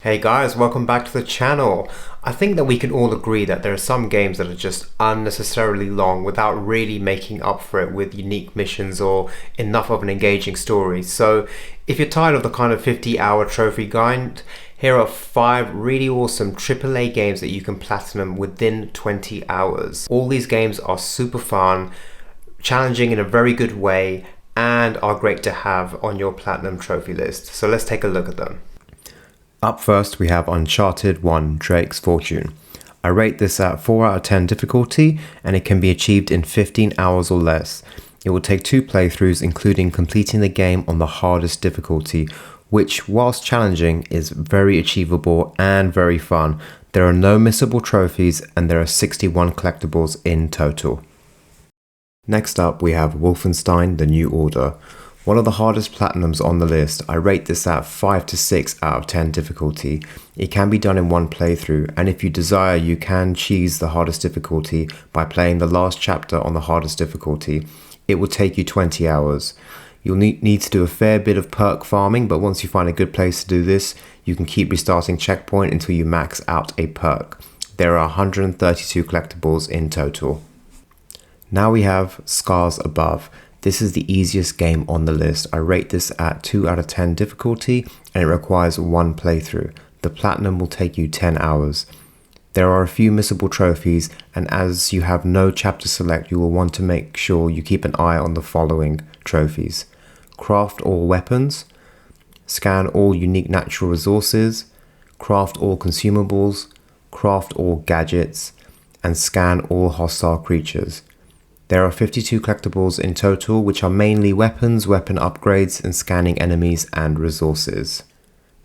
Hey guys, welcome back to the channel. I think that we can all agree that there are some games that are just unnecessarily long without really making up for it with unique missions or enough of an engaging story. So if you're tired of the kind of 50-hour trophy grind, here are 5 really awesome AAA games that you can platinum within 20 hours. All these games are super fun, challenging in a very good way, and are great to have on your platinum trophy list. So let's take a look at them. Up first, we have Uncharted 1: Drake's Fortune. I rate this at 4 out of 10 difficulty, and it can be achieved in 15 hours or less. It will take 2 playthroughs, including completing the game on the hardest difficulty, which, whilst challenging, is very achievable and very fun. There are no missable trophies, and there are 61 collectibles in total. Next up, we have Wolfenstein: The New Order. One of the hardest platinums on the list. I rate this at 5 to 6 out of 10 difficulty. It can be done in one playthrough, and if you desire, you can choose the hardest difficulty by playing the last chapter on the hardest difficulty. It will take you 20 hours. You'll need to do a fair bit of perk farming, but once you find a good place to do this, you can keep restarting checkpoint until you max out a perk. There are 132 collectibles in total. Now we have Scars Above. This is the easiest game on the list. I rate this at 2 out of 10 difficulty, and it requires 1 playthrough. The platinum will take you 10 hours. There are a few missable trophies, and as you have no chapter select, you will want to make sure you keep an eye on the following trophies: craft all weapons, scan all unique natural resources, craft all consumables, craft all gadgets, and scan all hostile creatures. There are 52 collectibles in total, which are mainly weapons, weapon upgrades, and scanning enemies and resources.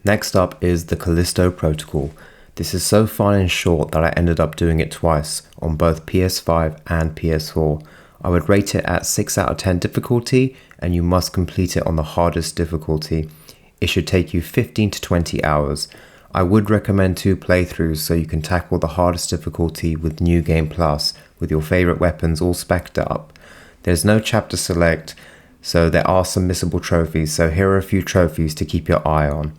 Next up is the Callisto Protocol. This is so fun and short that I ended up doing it twice on both PS5 and PS4. I would rate it at 6 out of 10 difficulty, and you must complete it on the hardest difficulty. It should take you 15 to 20 hours. I would recommend 2 playthroughs so you can tackle the hardest difficulty with New Game Plus, with your favorite weapons all spec'd up. There's no chapter select, so there are some missable trophies, so here are a few trophies to keep your eye on.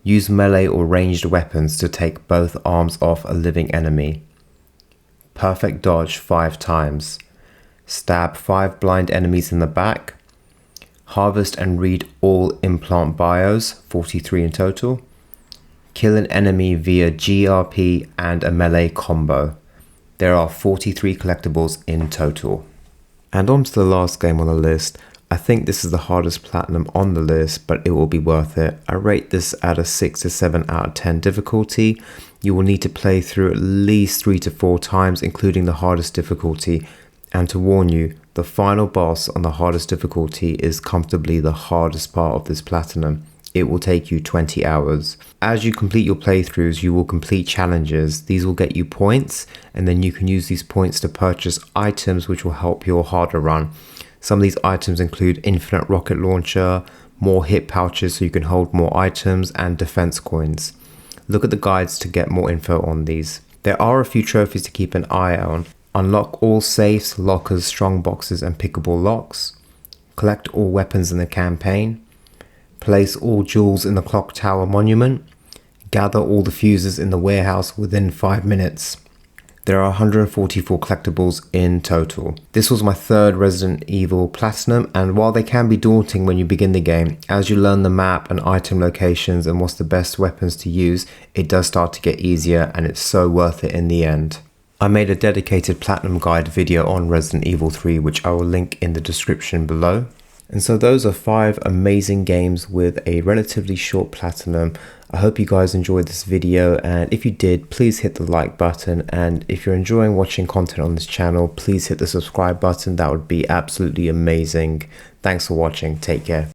Use melee or ranged weapons to take both arms off a living enemy. Perfect dodge 5 times. Stab 5 blind enemies in the back. Harvest and read all implant bios, 43 in total. Kill an enemy via GRP and a melee combo. There are 43 collectibles in total. And on to the last game on the list. I think this is the hardest platinum on the list, but it will be worth it. I rate this at a 6 to 7 out of 10 difficulty. You will need to play through at least 3 to 4 times, including the hardest difficulty. And to warn you, the final boss on the hardest difficulty is comfortably the hardest part of this platinum. It will take you 20 hours. As you complete your playthroughs, you will complete challenges. These will get you points, and then you can use these points to purchase items which will help your harder run. Some of these items include infinite rocket launcher, more hit pouches so you can hold more items, and defense coins. Look at the guides to get more info on these. There are a few trophies to keep an eye on. Unlock all safes, lockers, strong boxes, and pickable locks. Collect all weapons in the campaign. Place all jewels in the clock tower monument. Gather all the fuses in the warehouse within 5 minutes. There are 144 collectibles in total. This was my 3rd Resident Evil Platinum, and while they can be daunting when you begin the game, as you learn the map and item locations and what's the best weapons to use, it does start to get easier, and it's so worth it in the end. I made a dedicated Platinum Guide video on Resident Evil 3, which I will link in the description below. And so those are 5 amazing games with a relatively short platinum. I hope you guys enjoyed this video, and if you did, please hit the like button, and if you're enjoying watching content on this channel, please hit the subscribe button. That would be absolutely amazing. Thanks for watching. Take care.